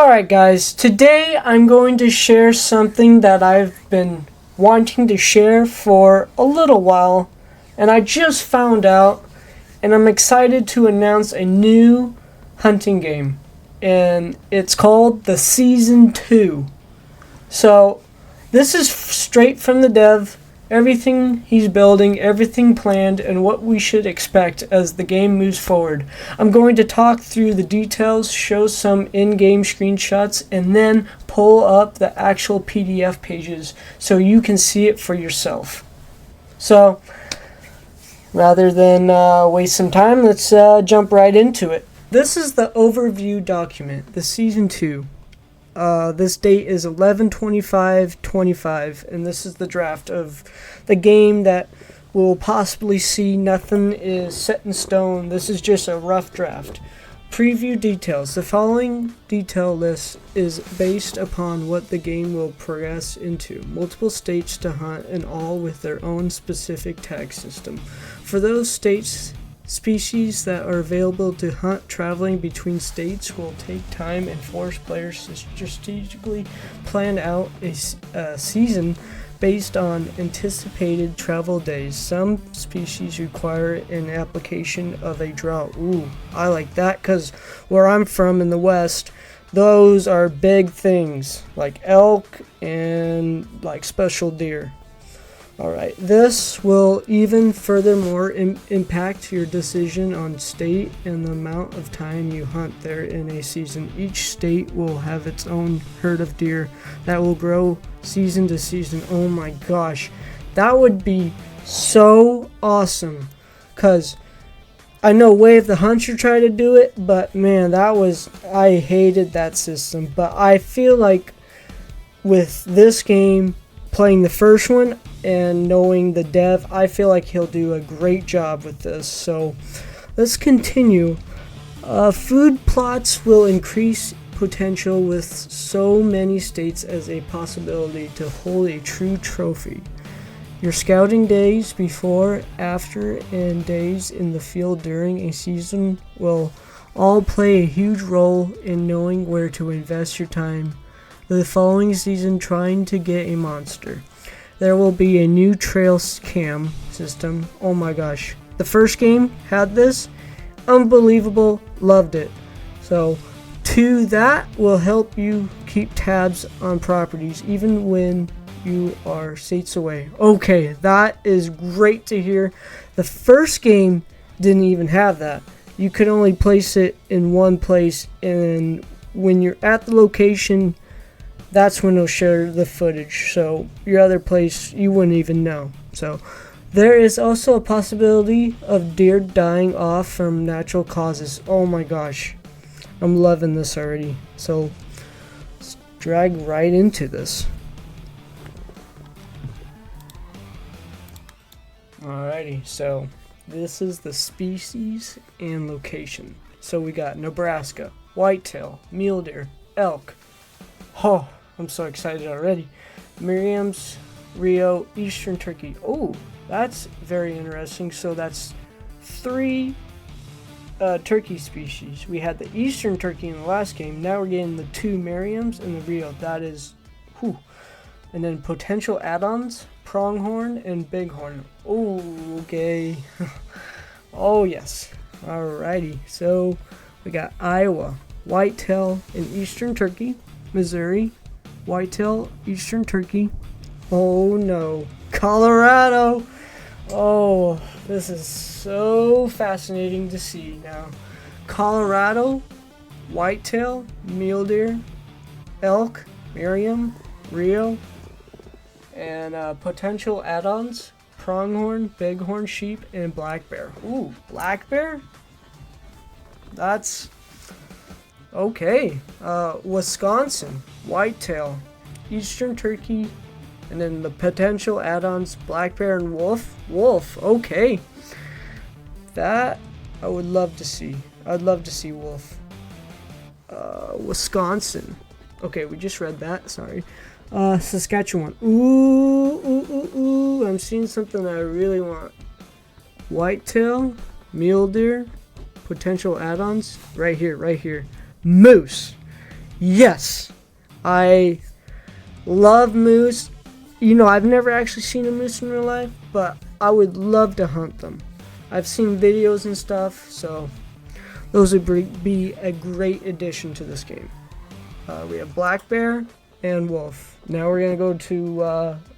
Alright guys, today I'm going to share something that I've been wanting to share for a little while, and I just found out, and I'm excited to announce a new hunting game, and it's called the Season 2. So, this is straight from the dev. Everything he's building, everything planned, and what we should expect as the game moves forward. I'm going to talk through the details, show some in-game screenshots, and then pull up the actual PDF pages so you can see it for yourself. So, rather than waste some time, let's jump right into it. This is the overview document, the Season 2. This date is 11/25/25, and this is the draft of the game that we'll possibly see. Nothing is set in stone. This is just a rough draft. Preview details. The following detail list is based upon what the game will progress into. Multiple states to hunt, and all with their own specific tag system. For those species that are available to hunt, traveling between states will take time and force players to strategically plan out a season based on anticipated travel days. Some species require an application of a drought. Ooh, I like that, because where I'm from in the West, those are big things like elk and like special deer. Alright, this will even furthermore impact your decision on state and the amount of time you hunt there in a season. Each state will have its own herd of deer that will grow season to season. Oh my gosh, that would be so awesome, because I know Wave the Hunter tried to do it, but man, I hated that system. But I feel like with this game, playing the first one and knowing the dev, I feel like he'll do a great job with this. So let's continue. Food plots will increase potential with so many states as a possibility to hold a true trophy. Your scouting days before, after, and days in the field during a season will all play a huge role in knowing where to invest your time the following season trying to get a monster. There will be a new trail cam system. Oh my gosh. The first game had this. Unbelievable. Loved it. So, that will help you keep tabs on properties even when you are states away. Okay, that is great to hear. The first game didn't even have that. You could only place it in one place, and when you're at the location, that's when it'll share the footage. So your other place, you wouldn't even know. So there is also a possibility of deer dying off from natural causes. Oh my gosh, I'm loving this already. So let's drag right into this. Alrighty, so this is the species and location. So we got Nebraska, whitetail, mule deer, elk. Oh, I'm so excited already. Merriam's, Rio, Eastern Turkey. Oh, that's very interesting. So that's 3 turkey species. We had the Eastern Turkey in the last game. Now we're getting the 2 Merriam's and the Rio. That is, whew. And then potential add-ons, Pronghorn and Bighorn. Oh, okay. Oh, yes. Alrighty. So we got Iowa, whitetail and Eastern Turkey. Missouri, whitetail, Eastern Turkey. Oh no, Colorado. Oh, this is so fascinating to see now. Colorado, whitetail, mule deer, elk, Merriam, Rio, and potential add-ons, pronghorn, bighorn sheep, and black bear. Ooh, black bear? That's okay. Wisconsin, whitetail, Eastern Turkey, and then the potential add-ons, black bear and wolf. Okay. That I would love to see. I'd love to see wolf. Wisconsin. Okay, we just read that. Sorry. Saskatchewan. Ooh. I'm seeing something I really want. Whitetail, mule deer, potential add-ons. Right here. Moose. Yes, I love moose. You know, I've never actually seen a moose in real life, but I would love to hunt them. I've seen videos and stuff, so those would be a great addition to this game. We have black bear and wolf. Now we're going to go to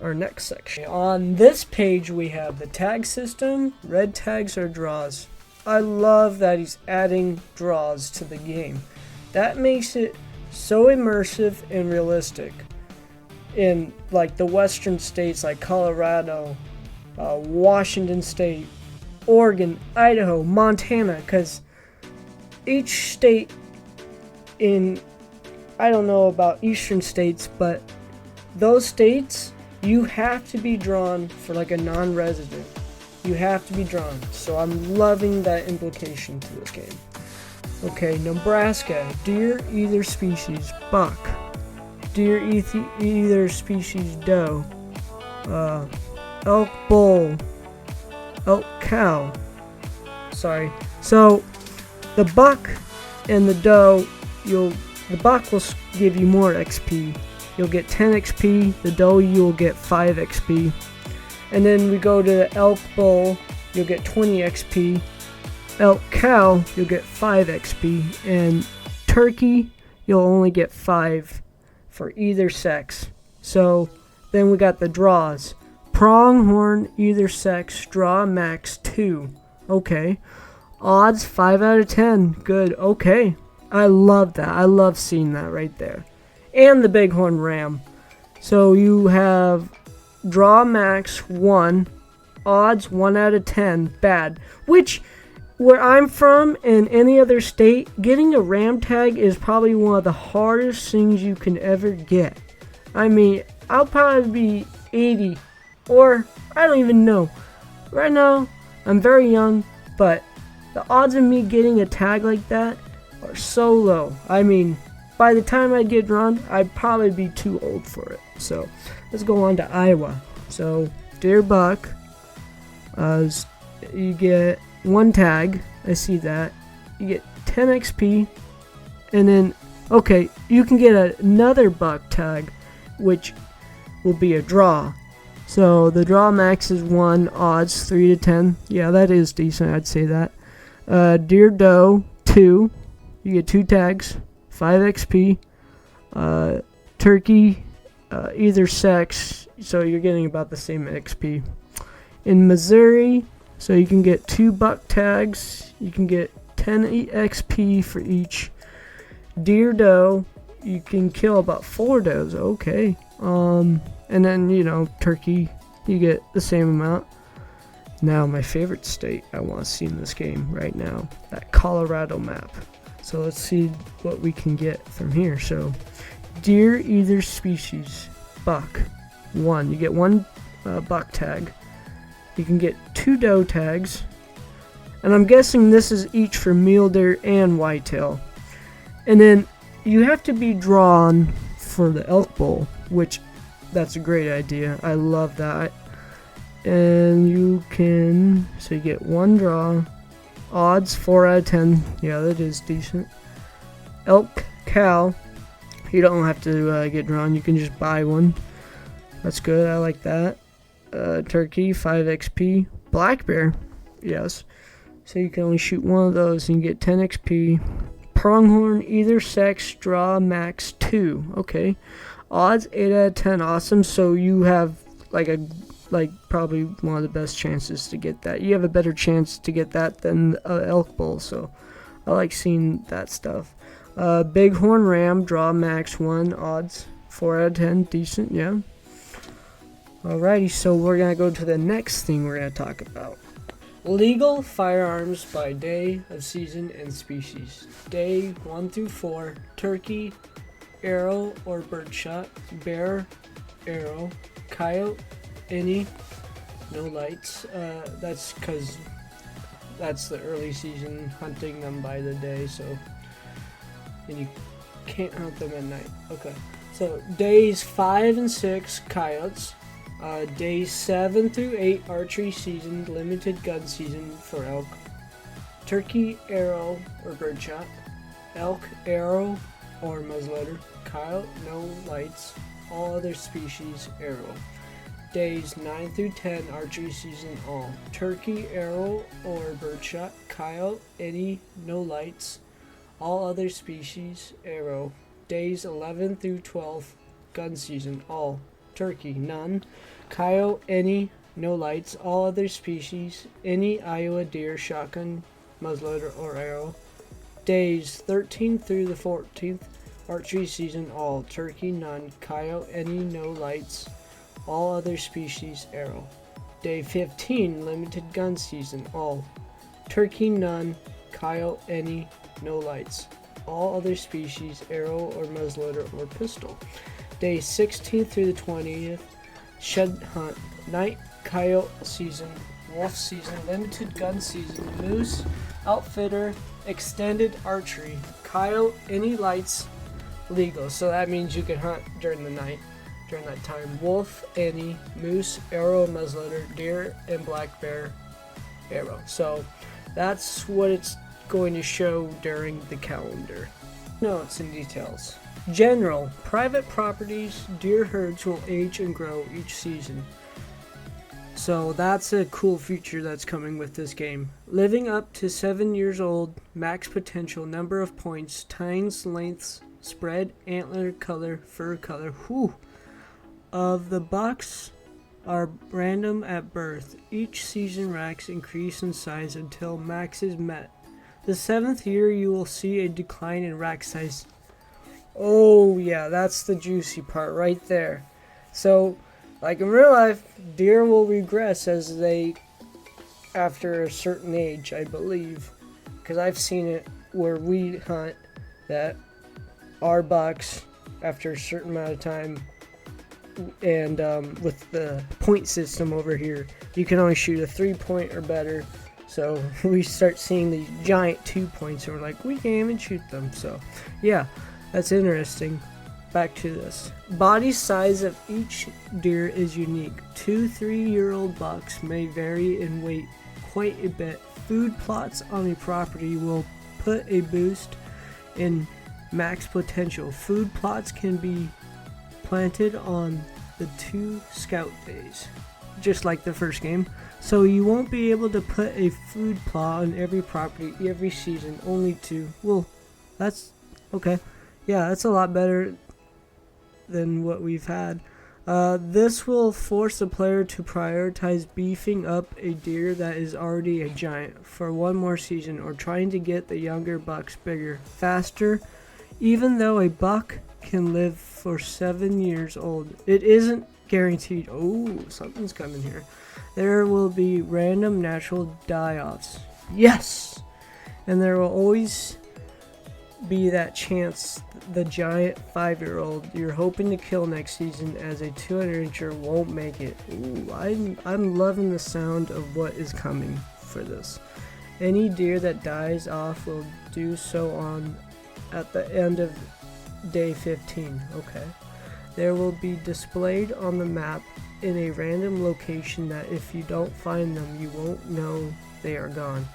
our next section. On this page we have the tag system. Red tags are draws. I love that he's adding draws to the game. That makes it so immersive and realistic. In like the western states like Colorado, Washington State, Oregon, Idaho, Montana, because each state in, I don't know about eastern states, but those states, you have to be drawn for like a non-resident. You have to be drawn. So I'm loving that implication to this game. Okay, Nebraska, deer either species, buck. Deer either species, doe. Elk bull, elk cow. Sorry. So the buck and the doe, the buck will give you more XP. You'll get 10 XP. The doe, you'll get 5 XP. And then we go to the elk bull, you'll get 20 XP. Elk cow, you'll get 5 XP. And turkey, you'll only get 5 for either sex. So then we got the draws. Pronghorn, either sex, draw max 2. Okay. Odds 5 out of 10. Good. Okay. I love that. I love seeing that right there. And the Bighorn ram. So you have draw max 1. Odds 1 out of 10. Bad. Which, where I'm from in any other state, getting a ram tag is probably one of the hardest things you can ever get. I mean, I'll probably be 80. Or, I don't even know. Right now, I'm very young, but the odds of me getting a tag like that are so low. I mean, by the time I get drawn, I'd probably be too old for it. So, let's go on to Iowa. So, deer buck, you get 1 tag. I see that. You get 10 XP. And then, okay, you can get another buck tag, which will be a draw. So, the draw max is 1, odds 3 to 10. Yeah, that is decent, I'd say that. Deer doe, 2. You get 2 tags, 5 XP. Turkey, either sex, so you're getting about the same XP. In Missouri, so you can get 2 buck tags. You can get 10 XP for each. Deer doe, you can kill about 4 does. Okay. And then, you know, turkey, you get the same amount. Now, my favorite state I want to see in this game right now, that Colorado map. So let's see what we can get from here. So, deer either species, buck, 1. You get 1 buck tag. You can get 2 doe tags. And I'm guessing this is each for mule deer and whitetail. And then you have to be drawn for the elk bull, which that's a great idea. I love that. And you can, so you get 1 draw. Odds 4 out of 10. Yeah, that is decent. Elk cow, you don't have to get drawn. You can just buy 1. That's good. I like that. Turkey 5 XP. Black bear, yes. So you can only shoot 1 of those and you get 10 XP. Pronghorn, either sex, draw max 2. Okay. Odds 8 out of 10. Awesome. So you have probably one of the best chances to get that. You have a better chance to get that than elk bull. So I like seeing that stuff. Bighorn ram, draw max 1. Odds 4 out of 10. Decent. Yeah. Alrighty. So we're gonna go to the next thing we're gonna talk about. Legal firearms by day of season and species. Day 1 through 4, turkey, arrow or birdshot, bear, arrow, coyote, any, no lights. That's because that's the early season, hunting them by the day, so, and you can't hunt them at night. Okay, so days 5 and 6, coyotes. Days 7 through 8, archery season, limited gun season for elk. Turkey, arrow, or birdshot. Elk, arrow, or muzzleloader. Coyote, no lights. All other species, arrow. Days 9 through 10, archery season, all. Turkey, arrow, or birdshot. Coyote, any, no lights. All other species, arrow. Days 11 through 12, gun season, all. Turkey, none. Coyote, any, no lights. All other species, any Iowa deer, shotgun, muzzleloader, or arrow. Days 13 through the 14th, archery season, all. Turkey, none. Coyote, any, no lights. All other species, arrow. Day 15, limited gun season, all. Turkey, none. Coyote, any, no lights. All other species, arrow or muzzleloader or pistol. Day 16th through the 20th, shed hunt, night coyote season, wolf season, limited gun season, moose, outfitter, extended archery, coyote, any lights, legal. So that means you can hunt during the night, during that time. Wolf, any, moose, arrow, muzzleloader, deer, and black bear, arrow. So that's what it's going to show during the calendar. Notes and details. General, private properties, deer herds will age and grow each season. So that's a cool feature that's coming with this game. Living up to 7 years old, max potential, number of points, tines, lengths, spread, antler color, fur color. Whew. Of the bucks are random at birth. Each season racks increase in size until max is met. The 7th year you will see a decline in rack size. Oh yeah, that's the juicy part right there. So, like in real life, deer will regress as they, after a certain age, I believe. Because I've seen it where we hunt that our bucks, after a certain amount of time, and with the point system over here, you can only shoot a 3-point or better. So we start seeing these giant 2 points and we're like, we can't even shoot them. So yeah, that's interesting. Back to this. Body size of each deer is unique. 2-3-year-old bucks may vary in weight quite a bit. Food plots on a property will put a boost in max potential. Food plots can be planted on the 2 scout days, just like the first game. So you won't be able to put a food plot on every property every season, only 2. Well, that's okay. Yeah, that's a lot better than what we've had. This will force the player to prioritize beefing up a deer that is already a giant for one more season, or trying to get the younger bucks bigger, faster. Even though a buck can live for 7 years old, it isn't guaranteed. Oh, something's coming here. There will be random natural die-offs. Yes! And there will always be that chance the giant 5-year-old you're hoping to kill next season as a 200-incher won't make it. Ooh, I'm loving the sound of what is coming for this. Any deer that dies off will do so on at the end of day 15. Okay. There will be displayed on the map in a random location that if you don't find them, you won't know they are gone.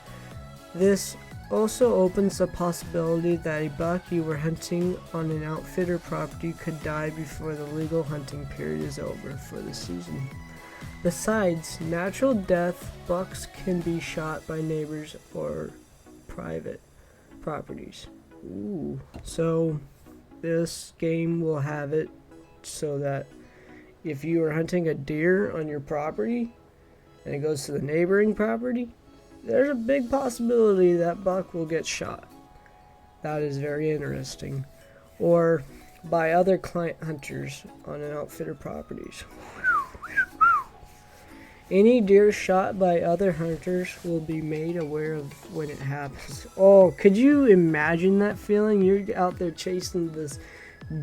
This also opens the possibility that a buck you were hunting on an outfitter property could die before the legal hunting period is over for the season. Besides natural death, bucks can be shot by neighbors or private properties. Ooh. So this game will have it so that if you are hunting a deer on your property and it goes to the neighboring property, there's a big possibility that buck will get shot. That is very interesting. Or by other client hunters on an outfitter properties. Any deer shot by other hunters will be made aware of when it happens. Oh, could you imagine that feeling? You're out there chasing this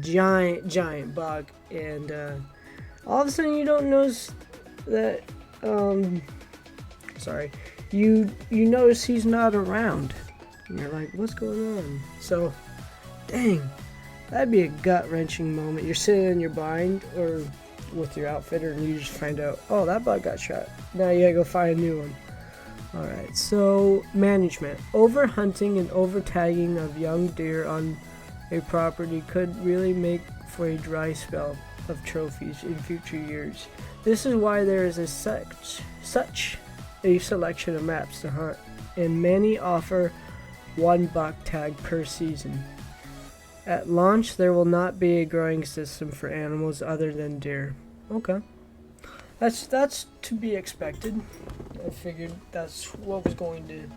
giant buck, and all of a sudden you don't notice that, you notice he's not around. And you're like, what's going on? So, dang, that'd be a gut-wrenching moment. You're sitting in your bind or with your outfitter and you just find out, oh, that buck got shot. Now you gotta go find a new one. Alright, so management. Overhunting and over-tagging of young deer on a property could really make for a dry spell of trophies in future years. This is why there is such a selection of maps to hunt, and many offer one buck tag per season. At launch, there will not be a growing system for animals other than deer. Okay. That's to be expected. I figured that's what was going to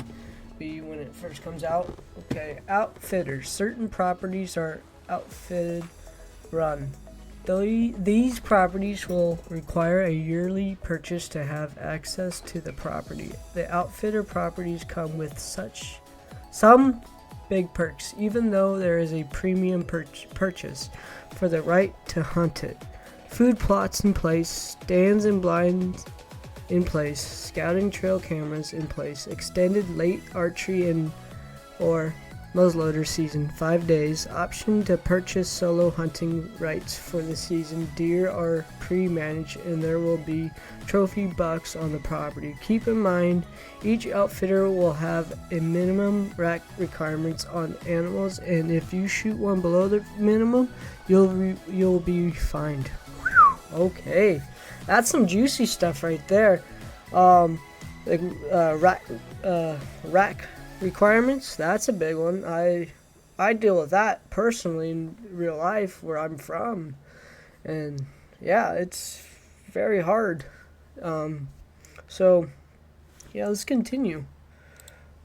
be when it first comes out. Okay, outfitters. Certain properties are outfitted run. These properties will require a yearly purchase to have access to the property. The outfitter properties come with some big perks, even though there is a premium purchase for the right to hunt it. Food plots in place, stands and blinds in place, scouting trail cameras in place, extended late archery and or muzzleloader season 5 days, option to purchase solo hunting rights for the season. Deer are pre-managed and there will be trophy bucks on the property. Keep in mind, each outfitter will have a minimum rack requirements on animals, and if you shoot one below the minimum, you'll be fined. Okay, that's some juicy stuff right there. Rack requirements, that's a big one. I deal with that personally in real life where I'm from, and yeah, it's very hard. So yeah, let's continue.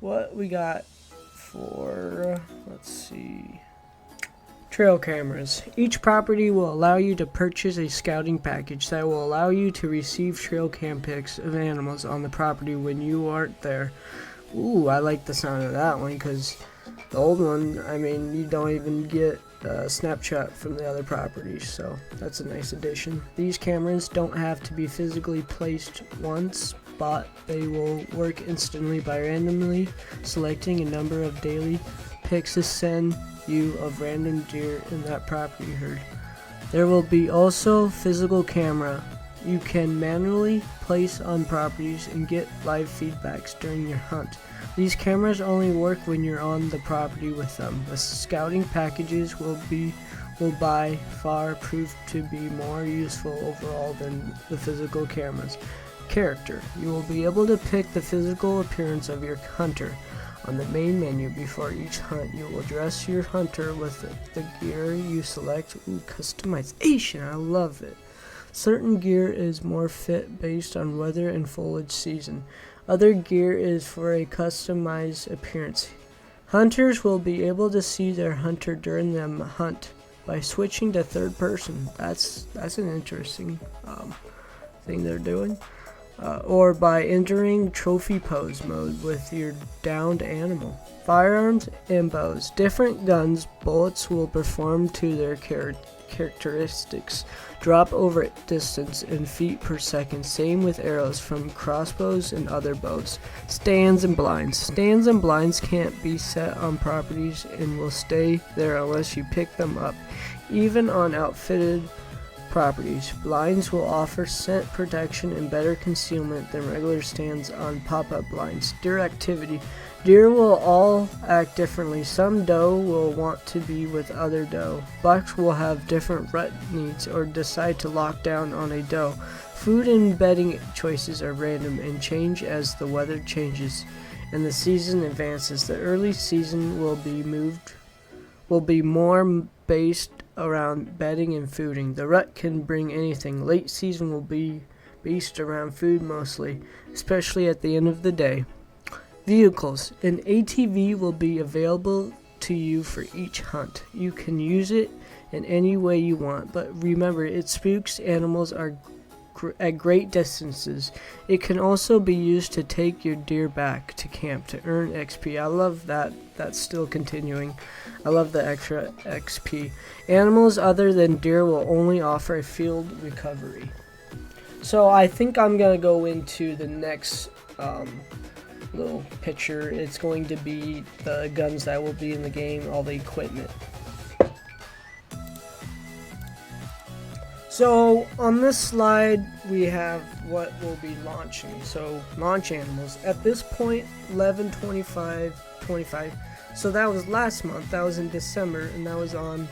What we got for, let's see, trail cameras. Each property will allow you to purchase a scouting package that will allow you to receive trail cam pics of animals on the property when you aren't there. Ooh, I like the sound of that one, because the old one, I mean, you don't even get Snapchat from the other properties, so that's a nice addition. These cameras don't have to be physically placed once, but they will work instantly by randomly selecting a number of daily pics to send you of random deer in that property herd. There will be also physical camera you can manually place on properties and get live feedbacks during your hunt. These cameras only work when you're on the property with them. The scouting packages will by far prove to be more useful overall than the physical cameras. Character. You will be able to pick the physical appearance of your hunter. On the main menu before each hunt, you will dress your hunter with the gear you select. Ooh, customization, I love it. Certain gear is more fit based on weather and foliage season. Other gear is for a customized appearance. Hunters will be able to see their hunter during the hunt by switching to third person. That's an interesting thing they're doing. Or by entering trophy pose mode with your downed animal. Firearms and bows. Different guns, bullets will perform to their characteristics. Drop over distance in feet per second. Same with arrows from crossbows and other bows. Stands and blinds. Stands and blinds can't be set on properties and will stay there unless you pick them up. Even on outfitted properties, blinds will offer scent protection and better concealment than regular stands on pop-up blinds. Deer activity. Deer will all act differently. Some doe will want to be with other doe. Bucks will have different rut needs or decide to lock down on a doe. Food and bedding choices are random and change as the weather changes and the season advances. The early season will be more based around bedding and fooding. The rut can bring anything. Late season will be based around food mostly, especially at the end of the day. Vehicles. An ATV will be available to you for each hunt. You can use it in any way you want, but remember, it spooks animals are at great distances. It can also be used to take your deer back to camp to earn XP. I love that. That's still continuing. I love the extra XP. Animals other than deer will only offer a field recovery. So I think I'm going to go into the next little picture. It's going to be the guns that will be in the game, all the equipment. So on this slide we have what will be launching. So launch animals. At this point, 11:25 So that was last month. That was in December, and that was on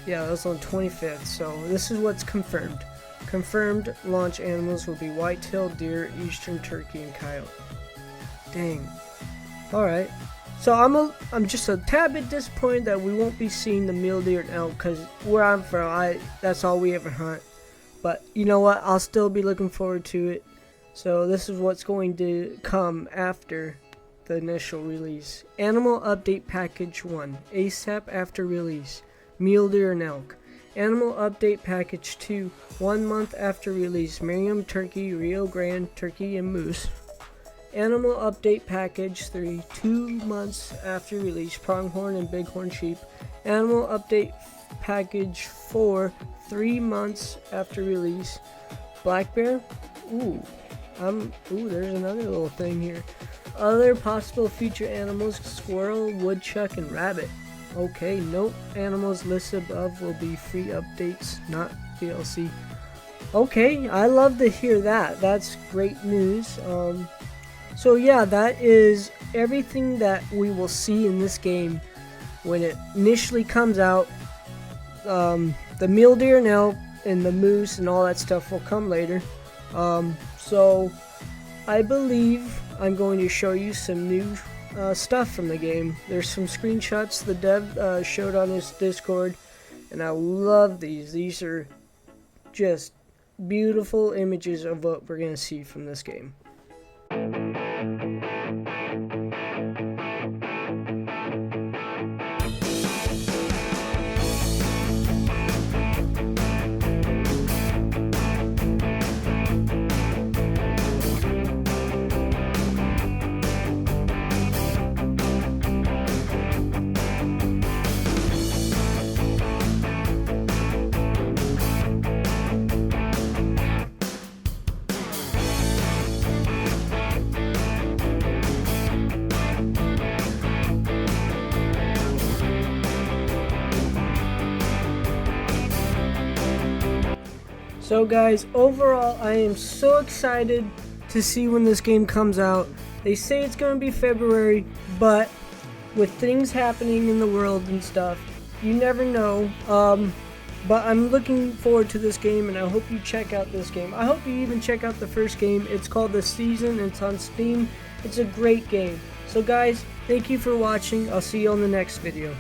25th. So this is what's confirmed. Confirmed launch animals will be white-tailed deer, eastern turkey, and coyote. Dang. All right. So I'm just a tad bit disappointed that we won't be seeing the mule deer and elk, because where I'm from, that's all we ever hunt. But you know what? I'll still be looking forward to it. So this is what's going to come after the initial release. Animal Update Package 1, ASAP after release, mule deer and elk. Animal Update Package 2, 1 month after release, Merriam turkey, Rio Grande turkey, and moose. Animal Update Package 3, 2 months after release, Pronghorn and Bighorn sheep. Animal Update Package 4, 3 months after release, black bear. There's another little thing here. Other possible future animals, squirrel, woodchuck, and rabbit. Okay, nope. Animals listed above will be free updates, not DLC. Okay, I love to hear that. That's great news. So yeah, that is everything that we will see in this game when it initially comes out. The mule deer and elk and the moose and all that stuff will come later. So I believe I'm going to show you some new stuff from the game. There's some screenshots the dev showed on his Discord, and I love these. These are just beautiful images of what we're going to see from this game. So guys, overall I am so excited to see when this game comes out. They say it's going to be February, but with things happening in the world and stuff, you never know. But I'm looking forward to this game, and I hope you check out this game. I hope you even check out the first game. It's called The Season. It's on Steam. It's a great game. So guys, thank you for watching. I'll see you on the next video.